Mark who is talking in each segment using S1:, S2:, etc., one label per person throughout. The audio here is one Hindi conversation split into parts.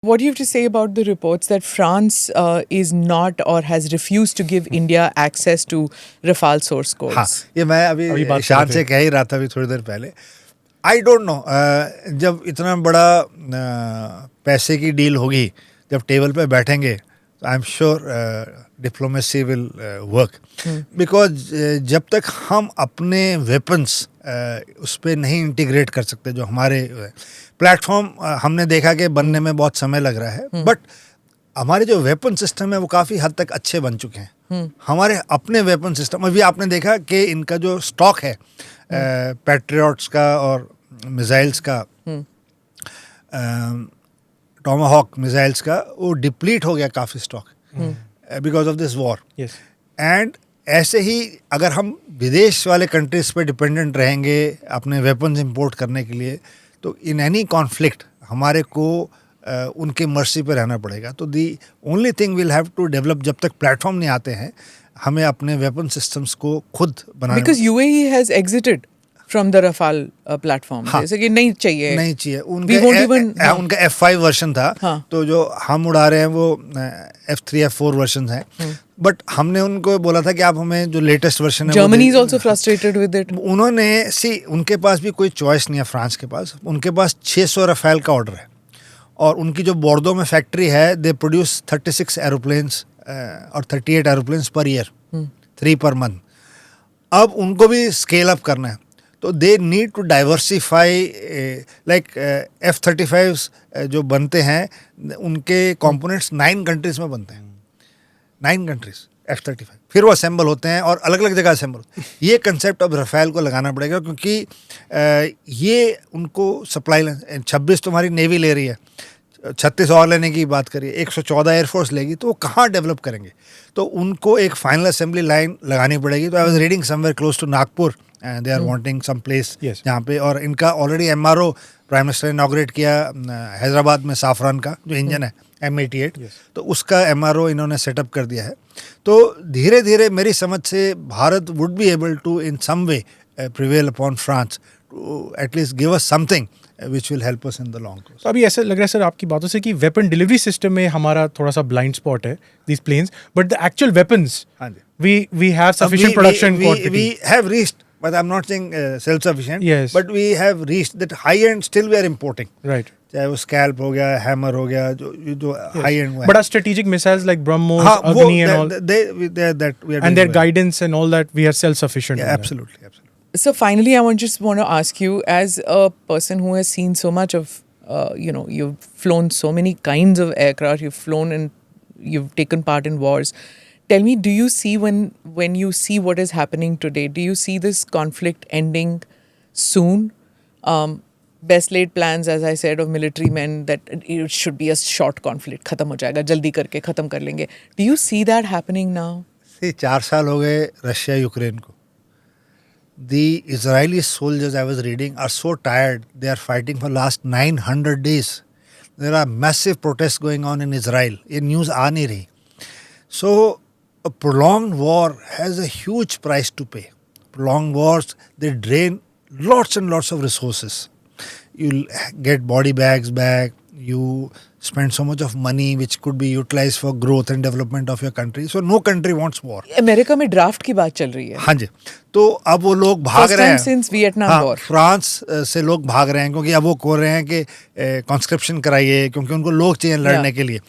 S1: What do you have to say about the reports that France is not or has refused to give India access to Rafale source codes?
S2: हाँ, ये मैं अभी शान से कह ही रहा था अभी थोड़ी देर पहले. आई डोंट नो, जब इतना बड़ा पैसे की डील होगी, जब टेबल पे बैठेंगे, I am sure diplomacy will work. Because जब तक हम अपने वेपन्स उस पर नहीं इंटीग्रेट कर सकते, जो हमारे प्लेटफॉर्म हमने देखा कि बनने में बहुत समय लग रहा है, बट हमारे जो वेपन सिस्टम है वो काफ़ी हद तक अच्छे बन चुके हैं. हमारे अपने वेपन सिस्टम, अभी आपने देखा कि इनका जो स्टॉक है पैट्रियट्स का और मिसाइल्स का, टोमाहॉक मिसाइल्स का, वो डिप्लीट हो गया काफ़ी stock because of this war. And ऐसे ही अगर हम विदेश वाले कंट्रीज पे डिपेंडेंट रहेंगे अपने वेपन्स इंपोर्ट करने के लिए, तो इन एनी कॉन्फ्लिक्ट हमारे को उनके मर्सी पे रहना पड़ेगा. तो the only thing will have to develop, जब तक प्लेटफॉर्म नहीं आते हैं, हमें अपने वेपन सिस्टम्स को खुद बनाना.
S1: Because UAE has exited from the Rafale platform.
S2: हाँ,
S1: जैसे कि नहीं चाहिए.
S2: उनका F5 वर्जन था. हाँ. तो जो हम उड़ा रहे हैं वो F3 F4 वर्जन है. बट हमने उनको बोला था कि आप हमें जो लेटेस्ट वर्जन है.
S1: Germany is also frustrated with it.
S2: उन्होंने उनके पास भी कोई चॉइस नहीं है. फ्रांस के पास, उनके पास 600 रफेल का ऑर्डर है, और उनकी जो बोर्डो में फैक्ट्री है, दे प्रोड्यूस 36 एरोप्लेन्स और 38 aeroplanes per year, 3 per month. अब उनको भी स्केल अप करना है, तो they need to diversify. Like F-35 जो बनते हैं, उनके कंपोनेंट्स 9 कंट्रीज में बनते हैं. 9 कंट्रीज F-35, फिर वो असेंबल होते हैं और अलग अलग जगह असेंबल. ये कंसेप्ट अब रफेल को लगाना पड़ेगा, क्योंकि ये उनको सप्लाई 26 तुम्हारी नेवी ले रही है, 36 और लेने की बात करिए, 114 एयरफोर्स लेगी, तो वो कहाँ डेवलप करेंगे. तो उनको एक फाइनल असेंबली लाइन लगानी पड़ेगी. तो I was reading somewhere close to Nagpur, they are wanting some place जहाँ पे, और इनका ऑलरेडी MRO प्राइम मिनिस्टर ने इनॉग्रेट किया हैदराबाद में, साफरान का जो इंजन है M88, तो उसका MRO इन्होंने सेटअप कर दिया है. तो धीरे धीरे मेरी समझ से Bharat would be able to in some way prevail upon France to at least give us something which will help us in the long run.
S3: तो अभी ऐसा लग रहा है सर आपकी बातों से कि वेपन डिलीवरी सिस्टम में हमारा थोड़ा सा ब्लाइंड स्पॉट है, these planes, but the actual weapons, we have sufficient production quantity.
S2: We have reached, but I'm not saying self-sufficient.
S3: Yes.
S2: But we have reached that high end. Still we are importing.
S3: Right.
S2: चाहे वो स्कैल्प हो गया, हैमर हो गया, जो हाई एंड है.
S3: But our strategic missiles like BrahMos, Agni and all, and their guidance and all that, we are self-sufficient.
S2: Yeah, absolutely.
S1: So finally, I just want to ask you, as a person who has seen so much of, you've flown so many kinds of aircraft, you've flown and you've taken part in wars. Tell me, do you see when you see what is happening today, do you see this conflict ending soon? Best laid plans, as I said, of military men that it should be a short conflict, खत्म हो जाएगा, जल्दी करके खत्म कर लेंगे. Do you see that happening now?
S2: See, 4 साल हो गए रशिया यूक्रेन को. The Israeli soldiers, I was reading, are so tired. They are fighting for last 900 days. There are massive protests going on in Israel. ये news आ नहीं रही. So a prolonged war has a huge price to pay. Prolonged wars, they drain lots and lots of resources. You'll get body bags back. You spend so much of money which could be utilized for growth and development of your country. So no country wants war.
S1: America में ड्राफ्ट की बात चल रही है.
S2: हाँ जी. तो अब वो लोग भाग रहे हैं.
S1: First time since Vietnam War.
S2: France से लोग भाग रहे हैं, क्योंकि अब वो कह रहे हैं कि कॉन्स्क्रिप्शन कराइए, क्योंकि उनको लोग चाहिए लड़ने के लिए.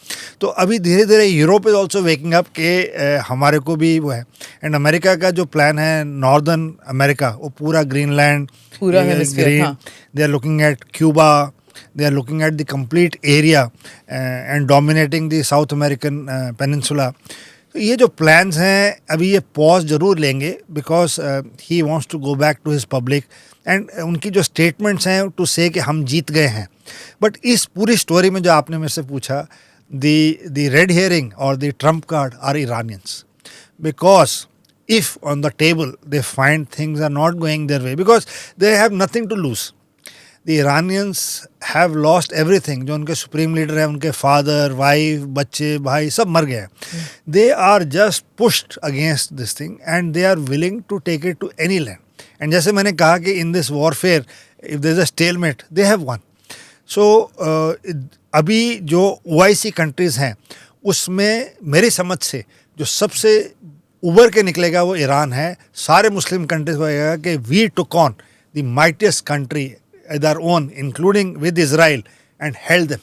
S2: तो अभी धीरे धीरे Europe is also waking up कि हमारे को भी वो है. एंड अमेरिका का जो प्लान है, नॉर्दर्न अमेरिका, वो पूरा ग्रीनलैंड,
S1: पूरा hemisphere,
S2: they are looking at Cuba. They are looking at the complete area and dominating the South American peninsula. तो ये जो plans हैं, अभी ये pause जरूर लेंगे, because he wants to go back to his public, and उनकी जो statements हैं to say कि हम जीत गए हैं. But इस पूरी story में जो आपने मेरे से पूछा, the red herring or the trump card are Iranians. Because if on the table they find things are not going their way, because they have nothing to lose. The Iranians have lost everything. जो उनके सुप्रीम लीडर हैं, उनके फादर, वाइफ, बच्चे, भाई सब मर गए हैं. They are just pushed against this thing and they are willing to take it to any land. And जैसे मैंने कहा कि in this warfare, if there is a stalemate, they have won. So अभी जो OIC कंट्रीज़ हैं उसमें मेरी समझ से जो सबसे उभर के निकलेगा वो ईरान है. सारे मुस्लिम कंट्रीज को लगेगा कि we took on the mightiest country their own, including with Israel, and held them.